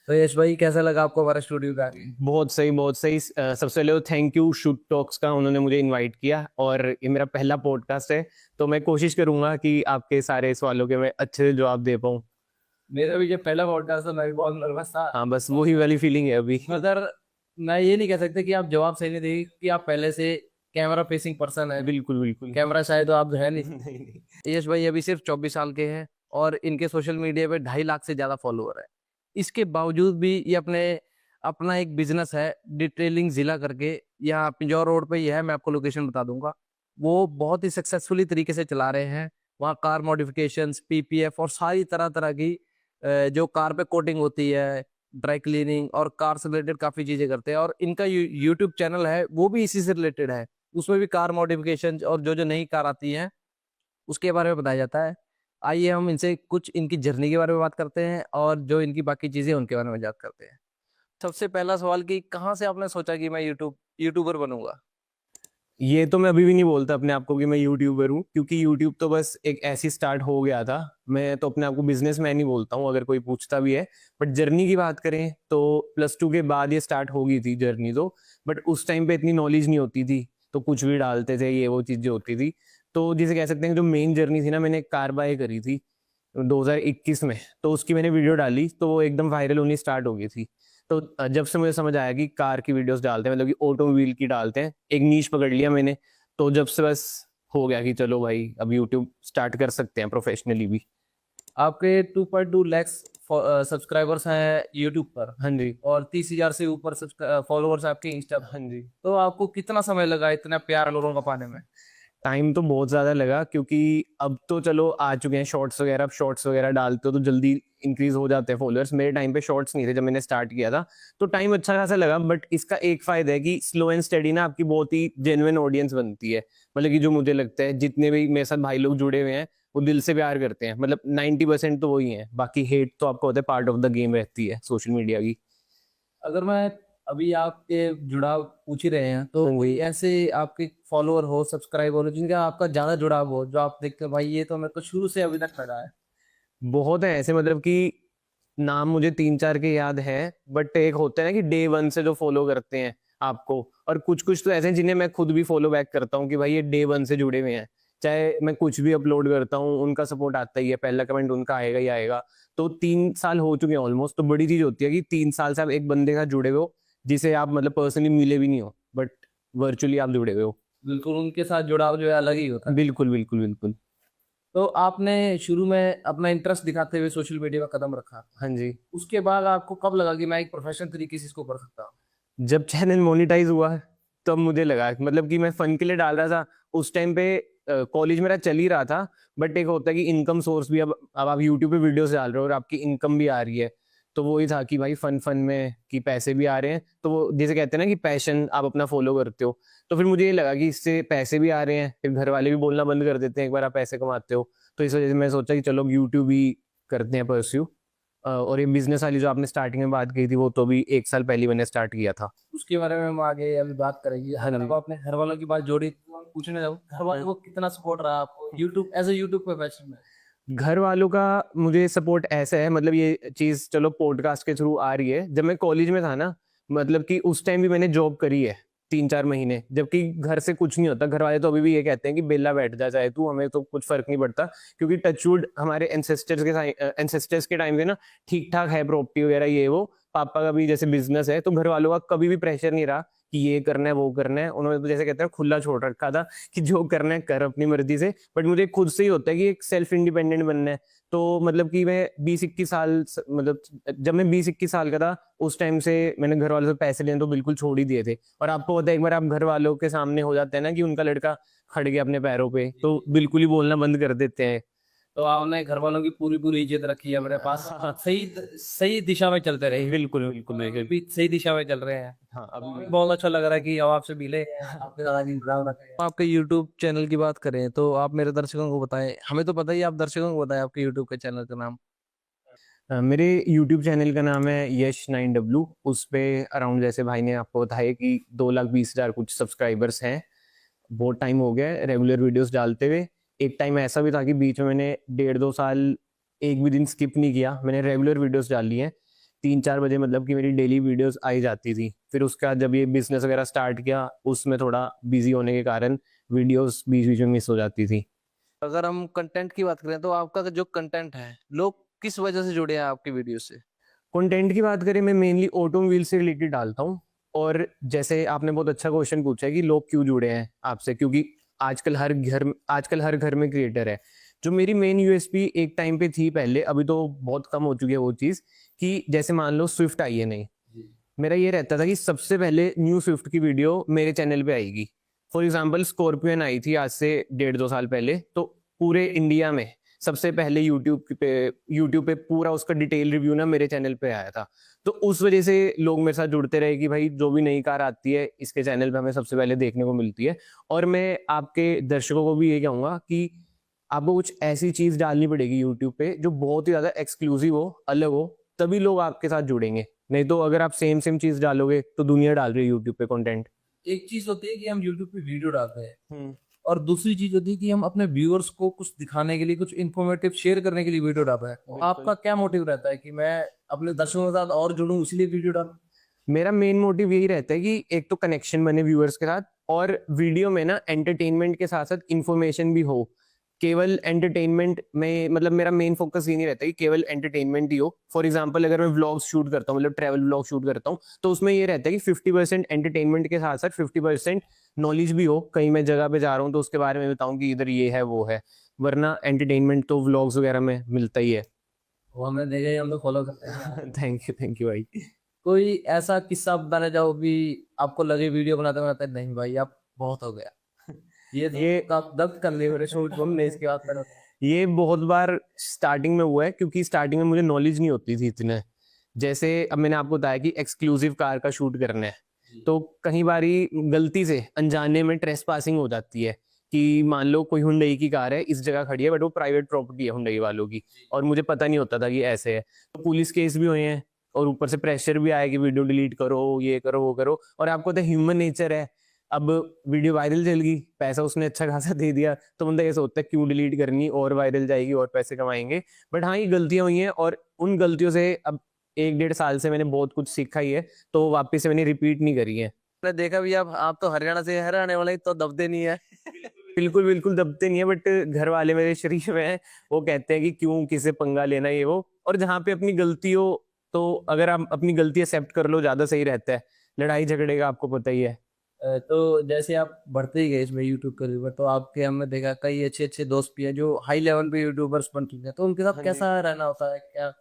तो यश भाई कैसा लगा आपको हमारा स्टूडियो का? बहुत सही बहुत सही। सबसे पहले तो थैंक यू शूट टॉक्स का, उन्होंने मुझे इनवाइट किया और ये मेरा पहला पॉडकास्ट है। तो मैं कोशिश करूंगा कि आपके सारे सवालों के मैं अच्छे से जवाब दे पाऊँ। मेरा भी जब पहला पॉडकास्ट था मैं भी बहुत नर्वस था। हाँ, बस वही वाली फीलिंग है अभी। मगर मैं ये नहीं कह सकता कि आप जवाब सही नहीं देंगे कि आप पहले से कैमरा फेसिंग पर्सन है। बिल्कुल बिल्कुल। कैमरा शायद तो आप है नहीं। नहीं नहीं। यश भाई अभी सिर्फ 24 साल के हैं और इनके सोशल मीडिया पे 2.5 लाख से ज्यादा फॉलोअर है। इसके बावजूद भी ये अपने अपना एक बिजनेस है डिटेलिंग जिला करके, यहाँ पिंजौर रोड पे ही है, मैं आपको लोकेशन बता दूंगा। वो बहुत ही सक्सेसफुली तरीके से चला रहे हैं। वहाँ कार मॉडिफिकेशंस, पीपीएफ और सारी तरह तरह की जो कार पे कोटिंग होती है, ड्राई क्लीनिंग और कार से रिलेटेड काफी चीजें करते हैं। और इनका यूट्यूब चैनल है वो भी इसी से रिलेटेड है। उसमें भी कार मॉडिफिकेशन और जो जो नई कार आती हैं उसके बारे में बताया जाता है। आइए हम इनसे कुछ इनकी जर्नी के बारे में बात करते हैं और जो इनकी बाकी चीजें उनके बारे में बात करते हैं। सबसे पहला सवाल कि कहाँ से आपने सोचा कि मैं यूट्यूबर बनूंगा? ये तो मैं अभी भी नहीं बोलता अपने आप को कि मैं यूट्यूबर हूँ, क्योंकि यूट्यूब तो बस एक ऐसी स्टार्ट हो गया था। मैं तो अपने आप को बिजनेसमैन ही बोलता हूँ अगर कोई पूछता भी है। बट जर्नी की बात करें तो +2 के बाद ये स्टार्ट हो गई थी जर्नी तो। बट उस टाइम पे इतनी नॉलेज नहीं होती थी, तो कुछ भी डालते थे, ये वो चीजें होती थी। तो जिसे कह सकते हैं जो मेन जर्नी थी ना, मैंने एक कार बाय करी थी 2021 में। तो उसकी मैंने वीडियो डाली तो वो एकदम वायरल होनी स्टार्ट हो गई थी। तो जब से मुझे समझ आया कि कार की वीडियोस डालते हैं, मतलब कि ऑटोमोबाइल की डालते हैं, एक नीश पकड़ लिया मैंने। तो जब से बस हो गया कि चलो भाई अब यूट्यूब स्टार्ट कर सकते हैं प्रोफेशनली भी। आपके 2.2 लाख सब्सक्राइबर्स हैं यूट्यूब पर हाँ जी। और 30,000 से ऊपर फॉलोअर्स आपके इंस्टा पर। हाँ जी। तो आपको कितना समय लगा इतना प्यार लोगों का पाने में? टाइम तो बहुत ज्यादा लगा, क्योंकि अब तो चलो आ चुके हैं शॉर्ट्स वगैरह। अब शॉर्ट्स वगैरह डालते हो तो जल्दी इंक्रीज हो जाते हैं फॉलोअर्स। मेरे टाइम पे शॉर्ट्स नहीं थे जब मैंने स्टार्ट किया था। तो टाइम अच्छा खासा लगा, बट इसका एक फायदा है कि स्लो एंड स्टडी ना आपकी बहुत ही जेन्युइन ऑडियंस बनती है। मतलब कि जो मुझे लगता है जितने भी मेरे साथ भाई लोग जुड़े हुए हैं वो दिल से प्यार करते हैं। मतलब 90% तो वही है, बाकी हेट तो आपको होता है, पार्ट ऑफ द गेम रहती है सोशल मीडिया की। अगर मैं अभी आपके जुड़ाव पूछ ही रहे हैं तो हाँ कोई जी। ऐसे आपके फॉलोअर हो, सब्सक्राइबर हो जिनका आपका ज्यादा जुड़ाव हो, जो आप देखते हो भाई ये तो मेरे को शुरू से अभी तक लगा है? बहुत है ऐसे, मतलब कि नाम मुझे 3-4 के याद है। बट एक होता है ना कि डे 1 से जो फॉलो करते हैं आपको। और कुछ कुछ तो ऐसे हैं जिन्हें मैं खुद भी फॉलो बैक करता हूँ कि भाई ये डे 1 से जुड़े हुए हैं। चाहे मैं कुछ भी अपलोड करता हूँ उनका सपोर्ट आता ही है, पहला कमेंट उनका आएगा ही आएगा। तो 3 साल हो चुके हैं ऑलमोस्ट। तो बड़ी चीज होती है कि 3 साल से आप एक बंदे का जुड़े हुए हो, जिसे आप मतलब पर्सनली मिले भी नहीं हो, बट वर्चुअली आप जुड़े हुए हो। बिल्कुल, उनके साथ जुड़ाव जो है अलग ही होता है। बिल्कुल बिल्कुल बिल्कुल। तो आपने शुरू में अपना इंटरेस्ट दिखाते हुए सोशल मीडिया का कदम रखा, हाँ जी। उसके बाद आपको कब लगा कि मैं एक प्रोफेशनल तरीके से इसको कर सकता हूँ? जब चैनल मोनेटाइज हुआ तब मुझे लगा, मतलब कि मैं फन के लिए डाल रहा था उस टाइम पे। कॉलेज मेरा चल ही रहा था। बट एक होता है कि इनकम सोर्स भी, अब आप यूट्यूब पे वीडियोस डाल रहे हो और आपकी इनकम भी आ रही है। तो वही था कि भाई फन फन में कि पैसे भी आ रहे हैं, तो वो जैसे कहते हैं ना कि पैशन आप अपना फॉलो करते हो। तो फिर मुझे ये लगा कि इससे पैसे भी आ रहे हैं, फिर घर वाले भी बोलना बंद कर देते हैं एक बार आप पैसे कमाते हो। तो इस वजह से मैं सोचा कि चलो यूट्यूब ही करते हैं परस्यू। और ये बिजनेस वाली जो आपने स्टार्टिंग में बात की थी, वो तो भी 1 साल पहले मैंने स्टार्ट किया था। उसके बारे में हम आगे अभी बात करेंगे। हाँ अगर जी। आपको अपने घर वालों की बात जोड़ी तो पूछने जाऊँ, घर वालों को कितना सपोर्ट रहा आपको YouTube as a YouTube profession में? घर वालों का मुझे सपोर्ट ऐसा है, मतलब ये चीज चलो पॉडकास्ट के थ्रू आ रही है। जब मैं कॉलेज में था ना, मतलब कि उस टाइम भी मैंने जॉब करी है 3-4 महीने, जबकि घर से कुछ नहीं होता। घर वाले तो अभी भी ये कहते हैं कि बेला बैठ जा चाहे तू, हमें तो कुछ फर्क नहीं पड़ता। क्योंकि टचवुड हमारे एंसेस्टर्स के टाइम पे ना ठीक ठाक है, प्रॉपर्टी वगैरह ये वो। पापा का भी जैसे बिजनेस है, तो घर वालों का कभी भी प्रेशर नहीं रहा कि ये करना है वो करना है। उन्होंने तो जैसे कहते हैं खुला छोड़ रखा था कि जो करना है कर अपनी मर्जी से। बट मुझे खुद से ही होता है कि एक सेल्फ इंडिपेंडेंट बनना है। तो मतलब कि मैं 20-21 साल मतलब जब मैं 20-21 साल का था उस टाइम से मैंने घर वालों से पैसे लेने तो बिल्कुल छोड़ ही दिए थे। और आपको पता है एक बार आप घर वालों के सामने हो जाते हैं ना कि उनका लड़का खड़ गया अपने पैरों पे, तो बिल्कुल ही बोलना बंद कर देते हैं। तो आपने घर वालों की पूरी पूरी इज्जत रखी है मेरे पास। सही सही दिशा में चलते रहे। बिल्कुल बिल्कुल बिल्कुल। भी सही दिशा में चल रहे हैं। हाँ हमें अब। बहुत अच्छा लग रहा है कि अब आपसे मिले, आपके साथ इंतजाम रखे। आपके यूट्यूब चैनल की बात करें तो आप मेरे दर्शकों को बताएं, हमें तो पता ही है, आप दर्शकों को बताएं आपके यूट्यूब के चैनल का नाम। मेरे यूट्यूब चैनल का नाम है यश9W। उस पे अराउंड, जैसे भाई ने आपको बताया कि 2,20,000 कुछ सब्सक्राइबर्स हैं। बहुत टाइम हो गया है रेगुलर वीडियोस डालते हुए। एक टाइम ऐसा भी था कि बीच में मैंने 1.5-2 साल एक भी दिन स्किप नहीं किया, मैंने रेगुलर वीडियोस डाली हैं। 3-4 बजे मतलब कि मेरी डेली वीडियोस आई जाती थी। फिर उसके बाद जब ये बिजनेस वगैरह स्टार्ट किया, उसमें थोड़ा बिजी होने के कारण वीडियोस बीच बीच में मिस हो जाती थी। अगर हम कंटेंट की बात करें तो आपका जो कंटेंट है, लोग किस वजह से जुड़े हैं आपकी वीडियो से? कंटेंट की बात करें, मैं मेनली ऑटोमोबाइल से रिलेटेड डालता हूँ। और जैसे आपने बहुत अच्छा क्वेश्चन पूछा है कि लोग क्यों जुड़े हैं आपसे, क्योंकि आजकल हर घर में क्रिएटर है। जो मेरी मेन यूएसपी एक टाइम पे थी पहले, अभी तो बहुत कम हो चुकी है वो चीज़, कि जैसे मान लो स्विफ्ट आई है नहीं, मेरा ये रहता था कि सबसे पहले न्यू स्विफ्ट की वीडियो मेरे चैनल पे आएगी। फॉर एग्जाम्पल स्कॉर्पियन आई थी आज से 1.5-2 साल पहले, तो पूरे इंडिया में सबसे पहले यूट्यूब पे पूरा उसका डिटेल रिव्यू ना मेरे चैनल पे आया था। तो उस वजह से लोग मेरे साथ जुड़ते रहे कि भाई जो भी नई कार आती है इसके चैनल पे हमें सबसे पहले देखने को मिलती है। और मैं आपके दर्शकों को भी ये कहूंगा कि आपको कुछ ऐसी चीज डालनी पड़ेगी यूट्यूब पे जो बहुत ही ज्यादा एक्सक्लूसिव हो, अलग हो, तभी लोग आपके साथ जुड़ेंगे। नहीं तो अगर आप सेम सेम चीज डालोगे तो दुनिया डाल रही है यूट्यूब पे कंटेंट। एक चीज होती है कि हम यूट्यूब पे वीडियो डालते हैं, और दूसरी चीज होती है कि हम अपने व्यूअर्स को कुछ दिखाने के लिए, कुछ इन्फॉर्मेटिव शेयर करने के लिए वीडियो डालते हैं। तो आपका क्या मोटिव रहता है कि मैं अपने दर्शकों के साथ और जुड़ूं, इसलिए वीडियो डालूं? मेरा मेन मोटिव यही रहता है कि एक तो कनेक्शन बने व्यूअर्स के साथ, और वीडियो में ना एंटरटेनमेंट के साथ साथ इंफॉर्मेशन भी हो। केवल एंटरटेनमेंट में मतलब मेरा मेन फोकस ये नहीं रहता कि केवल एंटरटेनमेंट ही हो। फॉर एग्जांपल अगर मैं व्लॉग्स शूट करता हूँ, मतलब ट्रैवल व्लॉग शूट करता हूँ, तो उसमें ये रहता है कि 50% एंटरटेनमेंट के साथ साथ 50% नॉलेज भी हो। कहीं मैं जगह पे जा रहा हूँ तो उसके बारे में बताऊँ कि इधर ये है वो है, वरना एंटरटेनमेंट तो व्लॉग्स वगैरह में मिलता ही है। वो हमने देखा है, हम लोग फॉलो करते हैं। थैंक यू भाई। कोई ऐसा किस्सा बताना चाहो भी आपको लगे वीडियो बनाते बनाते नहीं भाई अब बहुत हो गया, ये तो आप दर्द कर ले मेरे शूट हमने इसके बाद करो। ये बहुत बार स्टार्टिंग में हुआ है, क्योंकि स्टार्टिंग में मुझे नॉलेज नहीं होती थी इतने। जैसे अब मैंने आपको बताया कि एक्सक्लूसिव कार का शूट करना है, तो कई बारी गलती से अनजाने में ट्रेस पासिंग हो जाती है कि मान लो कोई हुंडई की कार है इस जगह खड़ी है, बट वो प्राइवेट प्रॉपर्टी है हुंडई वालों की, और मुझे पता नहीं होता था कि ऐसे है। तो पुलिस केस भी हुए हैं, और ऊपर से प्रेशर भी आया कि वीडियो डिलीट करो, ये करो वो करो। और आपको तो ह्यूमन नेचर है, अब वीडियो वायरल चल गई, पैसा उसने अच्छा खासा दे दिया, तो बंदा ये सोचता है क्यों डिलीट करनी, और वायरल जाएगी और पैसे कमाएंगे। बट हाँ, ये गलतियां हुई हैं, और उन गलतियों से अब 1-1.5 साल से मैंने बहुत कुछ सीखा ही है, तो वापस से मैंने रिपीट नहीं करी है। मैंने देखा भी आप तो हरियाणा से, हरियाणा वाले तो दबते नहीं है। बिल्कुल बिल्कुल दबते नहीं है, बट घर वाले मेरे शरीफ में हैं, वो कहते हैं कि क्यों किसे पंगा लेना ये वो। और जहाँ पे अपनी गलती हो, तो अगर आप अपनी गलती एक्सेप्ट कर लो, ज्यादा सही रहता है। लड़ाई झगड़े का आपको पता ही है। तो जैसे आप बढ़ते ही गए इसमें यूट्यूब करियर, तो आपके हमने देखा कई अच्छे अच्छे दोस्त भी हैं जो हाई लेवल पे यूट्यूबर्स बन चुके हैं, तो उनके साथ हाँ जी। कैसा रहना होता है क्या?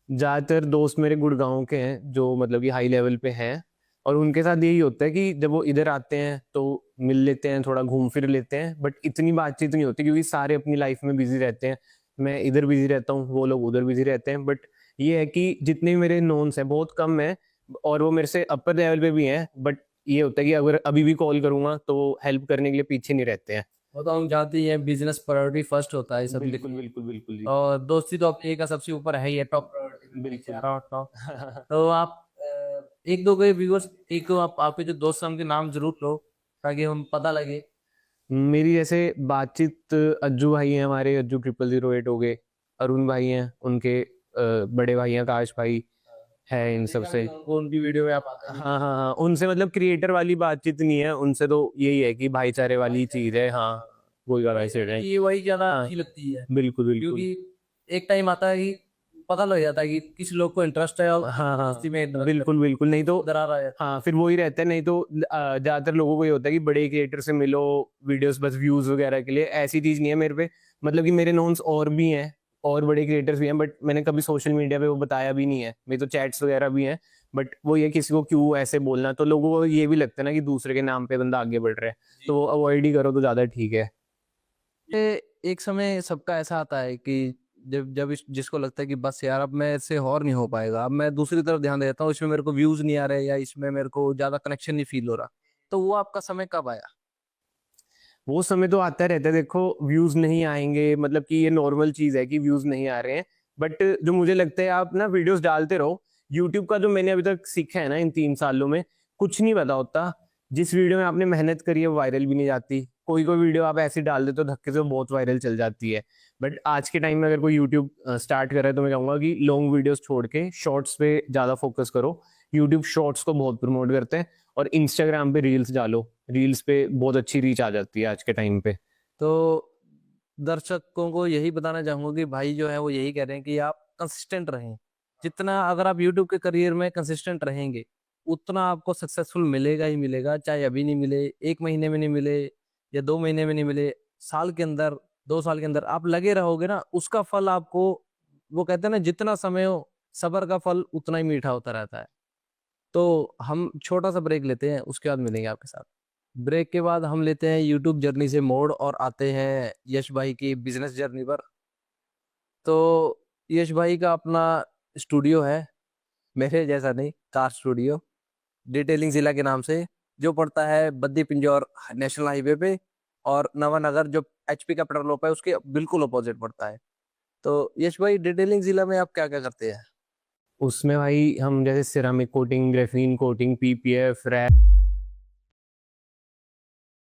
ज्यादातर दोस्त मेरे गुड़गांव के हैं जो मतलब कि हाई लेवल पे हैं, और उनके साथ यही होता है कि जब वो इधर आते हैं तो मिल लेते हैं, थोड़ा घूम फिर लेते हैं, बट इतनी बातचीत नहीं होती क्योंकि सारे अपनी लाइफ में बिजी रहते हैं। मैं इधर बिजी रहता हूँ, वो लोग उधर बिजी रहते हैं। बट ये है कि जितने भी मेरे नोन्स हैं बहुत कम है, और वो मेरे से अपर लेवल पे भी हैं, बट ये होता है कि अगर अभी भी कॉल करूंगा तो हेल्प करने के लिए पीछे नहीं रहते हैं। वो तो हम जानते ही हैं, बिजनेस प्रायोरिटी फर्स्ट होता है सब। बिल्कुल बिल्कुल बिल्कुल जी। और दोस्ती तो अपनी का सबसे ऊपर है ही है, टॉप प्रायोरिटी। बिल्कुल। टॉप। तो आप एक दो कोई व्यूअर्स, एक दो आप आपके जो दोस्त हैं उनके नाम जरूर लो ताकि हम पता लगे। मेरी जैसे बातचीत, अज्जू भाई हैं हमारे, अज्जू 0008 हो गए, अरुण भाई हैं, उनके बड़े भाई हैं आकाश भाई है, इन सब से। उनकी वीडियो में आप आते हैं। हाँ हाँ हाँ, उनसे मतलब क्रिएटर वाली बातचीत नहीं है, उनसे तो यही है कि भाईचारे वाली चीज है। हाँ, वही वाला ऐसे है। ये वही ज्यादा हाँ, अच्छी लगती है, बिल्कुल बिल्कुल। क्योंकि एक टाइम आता है कि पता लग जाता है कि किस लोग को इंटरेस्ट है और हाँ हाँ, दोस्ती में interest है। बिल्कुल बिल्कुल। नहीं तो उधर आ रहा है। हाँ, फिर वही रहता है। नहीं तो ज्यादातर लोगों को ये होता है कि बड़े क्रिएटर से मिलो, वीडियोस बस व्यूज वगैरह के लिए। ऐसी चीज नहीं है मेरे पे। मतलब कि मेरे नोन्स और भी हैं, और बड़े क्रिएटर्स भी हैं, बट मैंने कभी सोशल मीडिया पे वो बताया भी नहीं है। मेरे तो चैट्स वगैरह भी हैं, बट वो ये किसी को क्यों ऐसे बोलना, तो लोगों को ये भी लगता है ना कि दूसरे के नाम पे बंदा आगे बढ़ रहा है, तो वो अवॉइड ही करो तो ज्यादा ठीक है। एक समय सबका ऐसा आता है कि जब जब जिसको लगता है कि बस यार अब मैं इससे और नहीं हो पाएगा, अब मैं दूसरी तरफ ध्यान देता हूँ, इसमें मेरे को व्यूज नहीं आ रहे या इसमें मेरे को ज्यादा कनेक्शन नहीं फील हो रहा, तो वो आपका समय कब आया? वो समय तो आता रहता है। देखो, व्यूज नहीं आएंगे मतलब कि ये नॉर्मल चीज है कि व्यूज नहीं आ रहे हैं, बट जो मुझे लगता है, आप ना वीडियोस डालते रहो। यूट्यूब का जो मैंने अभी तक सीखा है ना इन 3 सालों में, कुछ नहीं पता होता। जिस वीडियो में आपने मेहनत करी है वो वायरल भी नहीं जाती। कोई कोई वीडियो आप ऐसी डाल देते हो धक्के से, वो बहुत वायरल चल जाती है। बट आज के टाइम में अगर कोई यूट्यूब स्टार्ट कर रहा है तो मैं कहूँगा कि लॉन्ग वीडियोस छोड़ के शॉर्ट्स पे ज़्यादा फोकस करो। यूट्यूब शॉर्ट्स को बहुत प्रमोट करते हैं, और इंस्टाग्राम पे रील्स डालो, रील्स पे बहुत अच्छी रीच आ जाती है आज के टाइम पे। तो दर्शकों को यही बताना चाहूंगा कि भाई जो है वो यही कह रहे हैं कि आप कंसिस्टेंट रहें। जितना अगर आप यूट्यूब के करियर में कंसिस्टेंट रहेंगे उतना आपको सक्सेसफुल मिलेगा ही मिलेगा, चाहे अभी नहीं मिले, 1 महीने में नहीं मिले, या 2 महीने में नहीं मिले, साल के अंदर, 2 साल के अंदर आप लगे रहोगे ना, उसका फल आपको, वो कहते हैं ना, जितना समय हो सब्र का फल उतना ही मीठा होता रहता है। तो हम छोटा सा ब्रेक लेते हैं, उसके बाद मिलेंगे आपके साथ। ब्रेक के बाद हम लेते हैं यूट्यूब जर्नी से मोड़ और आते हैं यश भाई की बिजनेस जर्नी पर। तो यश भाई का अपना स्टूडियो है, मेरे जैसा नहीं, कार स्टूडियो, डिटेलिंग जिला के नाम से, जो पड़ता है बद्दी पिंजौर नेशनल हाईवे पे, और नवानगर जो एचपी का पेट्रोल पंप है उसके बिल्कुल अपोजिट पड़ता है। तो यश भाई, डिटेलिंग जिला में आप क्या क्या करते हैं? उसमें भाई हम जैसे ceramic coating, graphene coating, PPF, rap,